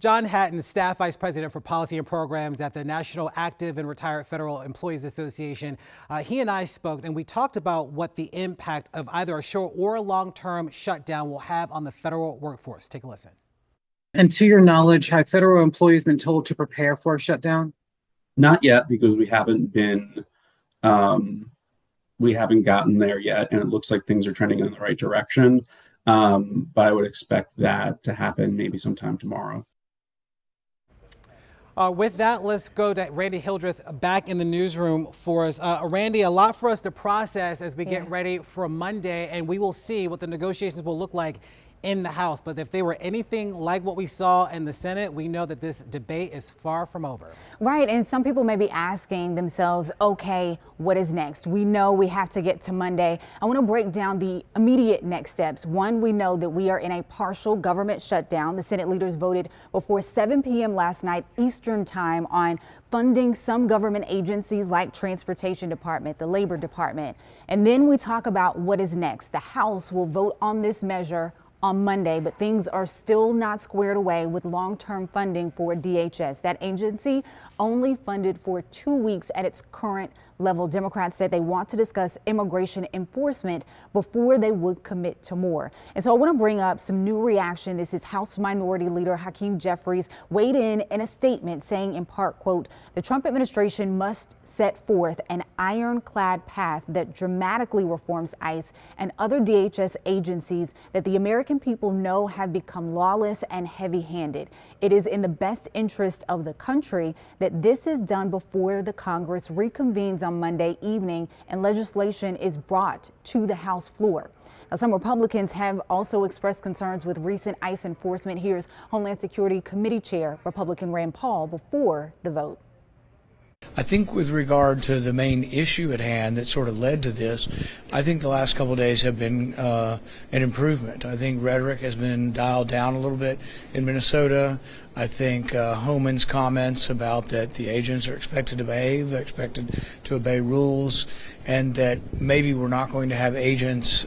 John Hatton, Staff Vice President for Policy and Programs at the National Active and Retired Federal Employees Association. He and I spoke and we talked about what the impact of either a short or a long-term shutdown will have on the federal workforce. Take a listen. And to your knowledge, have federal employees been told to prepare for a shutdown? Not yet, because we haven't gotten there yet, and it looks like things are trending in the right direction. But I would expect that to happen maybe sometime tomorrow. With that, let's go to Randy Hildreth back in the newsroom for us. Randy, a lot for us to process as we get ready for Monday, and we will see what the negotiations will look like in the House. But if they were anything like what we saw in the Senate, we know that this debate is far from over. Right. And some people may be asking themselves, OK, what is next? We know we have to get to Monday. I want to break down the immediate next steps. One, we know that we are in a partial government shutdown. The Senate leaders voted before 7 p.m. last night Eastern time on funding some government agencies like Transportation Department, the Labor Department. And then we talk about what is next. The House will vote on this measure on Monday, but things are still not squared away with long-term funding for DHS. That agency only funded for 2 weeks at its current level. Democrats said they want to discuss immigration enforcement before they would commit to more. And so I want to bring up some new reaction. This is House Minority Leader Hakeem Jeffries weighed in a statement saying in part, quote, the Trump administration must set forth an ironclad path that dramatically reforms ICE and other DHS agencies that the American people know have become lawless and heavy-handed. It is in the best interest of the country that this is done before the Congress reconvenes on Monday evening and legislation is brought to the House floor. Now, some Republicans have also expressed concerns with recent ICE enforcement. Here's Homeland Security Committee Chair Republican Rand Paul before the vote. I think with regard to the main issue at hand that sort of led to this, I think the last couple of days have been an improvement. I think rhetoric has been dialed down a little bit in Minnesota. I think Homan's comments about that the agents are expected to behave, they're expected to obey rules, and that maybe we're not going to have agents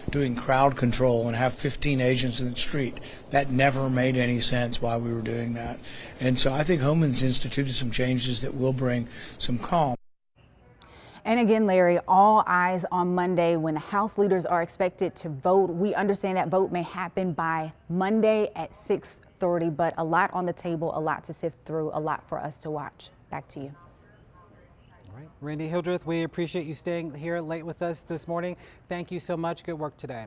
doing crowd control and have 15 agents in the street. That never made any sense why we were doing that. And so I think Homan's instituted some changes that will bring some calm. And again, Larry, all eyes on Monday when the House leaders are expected to vote. We understand that vote may happen by Monday at 6:30, but a lot on the table, a lot to sift through, a lot for us to watch. Back to you. All right, Randy Hildreth, we appreciate you staying here late with us this morning. Thank you so much. Good work today.